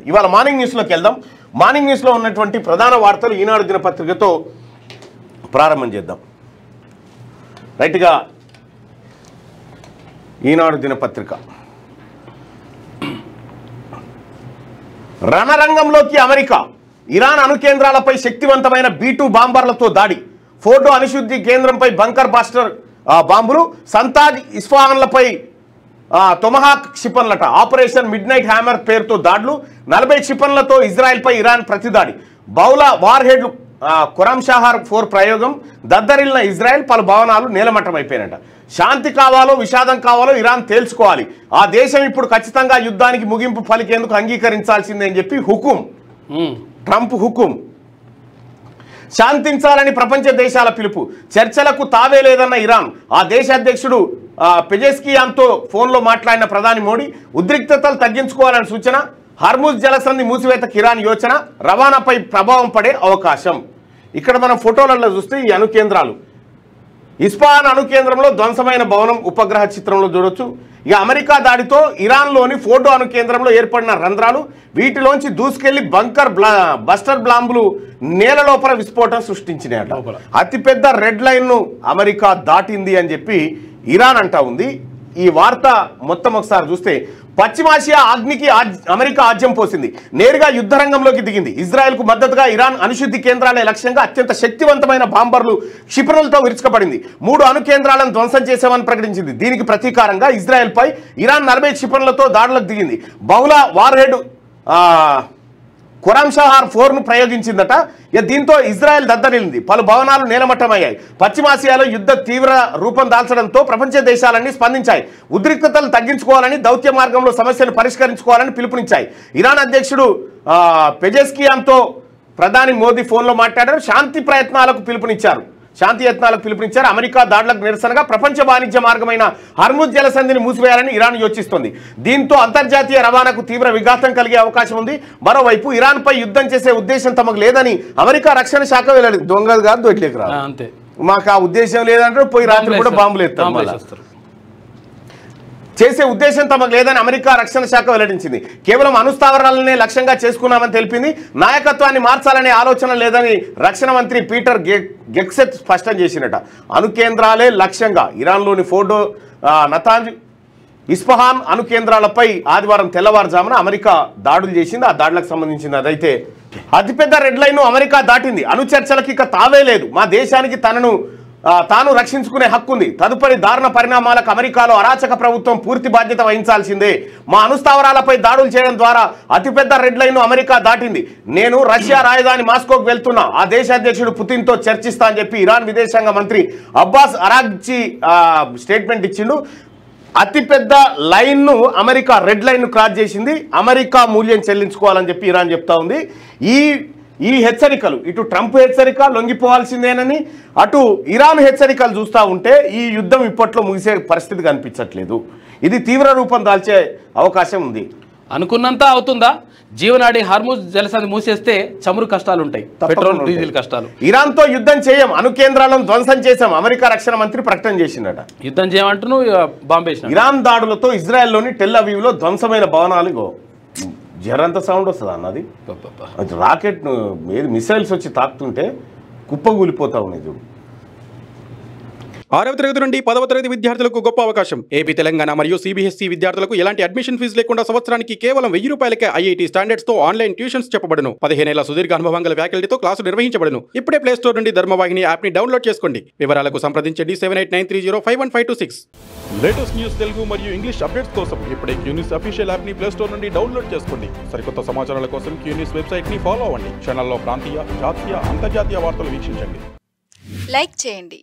ఇవాళ మార్నింగ్ న్యూస్లోకి వెళ్దాం. మార్నింగ్ న్యూస్లో ఉన్నటువంటి ప్రధాన వార్తలు ఈనాడు దినపత్రికతో ప్రారంభం చేద్దాం. రైట్గా ఈనాడు దినపత్రిక రణరంగంలోకి అమెరికా, ఇరాన్ అణు కేంద్రాలపై శక్తివంతమైన B-2 బాంబర్లతో దాడి, ఫోర్డో అణుశుద్ధి కేంద్రంపై బంకర్ బాస్టర్ బాంబులు, సంతాజ్ ఇస్ఫహాన్లపై తొమహాక్ క్షిపణులట, ఆపరేషన్ మిడ్ నైట్ హ్యామర్ పేరుతో దాడులు, 40 క్షిపణులతో ఇజ్రాయెల్పై ఇరాన్ ప్రతిదాడి, బౌలా వార్ హెడ్లు ఖురామ్షాహర్ 4 ప్రయోగం, దద్దరిల్లిన ఇజ్రాయెల్, పలు భవనాలు నేలమట్టమైపోయినట. శాంతి కావాలో విషాదం కావాలో ఇరాన్ తేల్చుకోవాలి, ఆ దేశం ఇప్పుడు ఖచ్చితంగా యుద్ధానికి ముగింపు పలికేందుకు అంగీకరించాల్సిందే అని చెప్పి హుకుం, ట్రంప్ హుకుం. శాంతించాలని ప్రపంచ దేశాల పిలుపు, చర్చలకు తావే లేదన్న ఇరాన్, ఆ దేశ అధ్యక్షుడు పెజెస్కియాన్తో ఫోన్లో మాట్లాడిన ప్రధాని మోడీ, ఉద్రిక్తతలు తగ్గించుకోవాలని సూచన, హార్ముజ్ జలసంధి మూసివేతకు ఇరాన్ యోచన, రవాణాపై ప్రభావం పడే అవకాశం. ఇక్కడ మనం ఫోటోలలో చూస్తే ఈ అణు కేంద్రాలు, ఇస్ఫహాన్ అణు కేంద్రంలో ధ్వంసమైన భవనం ఉపగ్రహ చిత్రంలో చూడొచ్చు. ఇక అమెరికా దాడితో ఇరాన్లోని ఫోర్డో అణు కేంద్రంలో ఏర్పడిన రంధ్రాలు, వీటిలోంచి దూసుకెళ్లి బస్టర్ బాంబులు నేల లోపల విస్ఫోటం సృష్టించినాయట. అతిపెద్ద రెడ్ లైన్ను అమెరికా దాటింది అని చెప్పి ఇరాన్ అంటా ఉంది. ఈ వార్త మొత్తం ఒకసారి చూస్తే, పశ్చిమాసియా అగ్నికి అమెరికా ఆజ్యం పోసింది, నేరుగా యుద్ధ రంగంలోకి దిగింది. ఇజ్రాయెల్కు మద్దతుగా ఇరాన్ అణుశుద్ధి కేంద్రాలే లక్ష్యంగా అత్యంత శక్తివంతమైన బాంబర్లు క్షిపణులతో విరుచుకపడింది. 3 అణు కేంద్రాలను ధ్వంసం చేశామని ప్రకటించింది. దీనికి ప్రతీకారంగా ఇజ్రాయెల్పై ఇరాన్ 40 క్షిపణులతో దాడులకు దిగింది. బహుళ వార్ హెడ్ ఖురామ్షాహర్ 4ను ప్రయోగించిందట. ఇక దీంతో ఇజ్రాయెల్ దద్దరిల్లింది, పలు భవనాలు నేలమట్టమయ్యాయి. పశ్చిమాసియాలో యుద్ధ తీవ్ర రూపం దాల్చడంతో ప్రపంచ దేశాలన్నీ స్పందించాయి. ఉద్రిక్తతలు తగ్గించుకోవాలని, దౌత్య మార్గంలో సమస్యను పరిష్కరించుకోవాలని పిలుపునిచ్చాయి. ఇరాన్ అధ్యక్షుడు పెజెస్కియాన్తో ప్రధాని మోదీ ఫోన్లో మాట్లాడారు. శాంతి యత్నాలకు పిలుపునిచ్చారు. అమెరికా దాడులకు నిరసనగా ప్రపంచ వాణిజ్య మార్గమైన హర్ముజ్ జలసంధిని మూసివేయాలని ఇరాన్ యోచిస్తోంది. దీంతో అంతర్జాతీయ రవాణాకు తీవ్ర విఘాతం కలిగే అవకాశం ఉంది. మరోవైపు ఇరాన్పై యుద్ధం చేసే ఉద్దేశం తమకు లేదని అమెరికా రక్షణ శాఖ వెళ్ళాలి. దొంగలు కాదు, దొడ్లేకి రాదు, అంతే, మాకు ఆ ఉద్దేశం లేదంటే పోయి రాత్రి కూడా బాంబులు ఎత్తారు. చేసే ఉద్దేశం తమకు లేదని అమెరికా రక్షణ శాఖ వెల్లడించింది. కేవలం అణుస్థావరాలనే లక్ష్యంగా చేసుకున్నామని తెలిపింది. నాయకత్వాన్ని మార్చాలనే ఆలోచన లేదని రక్షణ మంత్రి పీటర్ గెక్సెత్ స్పష్టం చేసినట. అణు కేంద్రాలే లక్ష్యంగా ఇరాన్లోని ఫోర్డో, నతాంజ్, ఇస్ఫహాన్ అణు కేంద్రాలపై ఆదివారం తెల్లవారుజామున అమెరికా దాడులు చేసింది. ఆ దాడులకు సంబంధించింది అదైతే అతిపెద్ద రెడ్ లైన్ అమెరికా దాటింది. అణు చర్చలకు ఇక తావే లేదు, మా దేశానికి తాను రక్షించుకునే హక్కు ఉంది. తదుపరి దారుణ పరిణామాలకు అమెరికాలో అరాచక ప్రభుత్వం పూర్తి బాధ్యత వహించాల్సిందే. మా అణుస్థావరాలపై దాడులు చేయడం ద్వారా అతిపెద్ద రెడ్ లైన్ అమెరికా దాటింది. నేను రష్యా రాజధాని మాస్కోకు వెళ్తున్నా, ఆ దేశ అధ్యక్షుడు పుతిన్తో చర్చిస్తా అని చెప్పి ఇరాన్ విదేశాంగ మంత్రి అబ్బాస్ అరాగ్చి స్టేట్మెంట్ ఇచ్చిండు. అతిపెద్ద లైన్ను అమెరికా రెడ్ లైన్ను క్రాస్ చేసింది, అమెరికా మూల్యం చెల్లించుకోవాలని చెప్పి ఇరాన్ చెప్తా ఉంది. ఈ హెచ్చరికలు, ఇటు ట్రంప్ హెచ్చరిక లొంగిపోవాల్సిందేనని, అటు ఇరాన్ హెచ్చరికలు చూస్తూ ఉంటే ఈ యుద్ధం ఇప్పట్లో ముగిసే పరిస్థితి కనిపించట్లేదు. ఇది తీవ్ర రూపం దాల్చే అవకాశం ఉంది. అనుకున్నంత అవుతుందా? జీవనాడి హార్ముజ్ జలసంధి మూసేస్తే చమురు కష్టాలు ఉంటాయి, పెట్రోల్ డీజిల్ కష్టాలు. ఇరాన్తో యుద్ధం చేయం, అణు కేంద్రాలను ధ్వంసం చేశాం, అమెరికా రక్షణ మంత్రి ప్రకటన చేసిందట. యుద్ధం చేయమంటూ బాంబే. ఇరాన్ దాడులతో ఇజ్రాయెల్లోని టెల్ అవీవ్లో ధ్వంసమైన భవనాలు జరంత సౌండ్ వస్తుంది అన్నది. రాకెట్ ఏది మిసైల్స్ వచ్చి తాకుతుంటే కుప్పగూలిపోతా ఉన్నాయి చూడు. 6వ తరగతి నుండి 10వ తరగతి విద్యార్థులకు గొప్ప అవకాశం. ఏపీ, తెలంగాణ మరియు CBSE విద్యార్థులకు ఎలాంటి అడ్మిషన్ ఫీజు లేకుండా సంవత్సరానికి కేవలం 1000 రూపాయలకే IIT స్టాండర్డ్స్ తో ఆన్లైన్ ట్యూషన్స్ చెప్పబడును. 15 ఏళ్ల సుదీర్ఘ అనుభవం గల ఫ్యాకల్టీతో క్లాసులు నిర్వహించబడును. ఇప్పుడే ప్లే స్టోర్ నుండి ధర్మవాహిని యాప్ ని డౌన్లోడ్ చేసుకోండి. వివరాలకు సంప్రదించండి 7893051526. లేటెస్ట్ న్యూస్ తెలుగు మరియు ఇంగ్లీష్ అప్డేట్స్ కోసం ఇప్పుడే క్యూన్యూస్ అఫీషియల్ యాప్ ని ప్లే స్టోర్ నుండి డౌన్లోడ్ చేసుకోండి. సరికొత్త సమాచారాల కోసం క్యూన్యూస్ వెబ్సైట్ ని ఫాలో అవ్వండి. ఛానల్లో ప్రాంతీయ, జాతీయ, అంతర్జాతీయ వార్తలు వీక్షించండి. లైక్ చేయండి.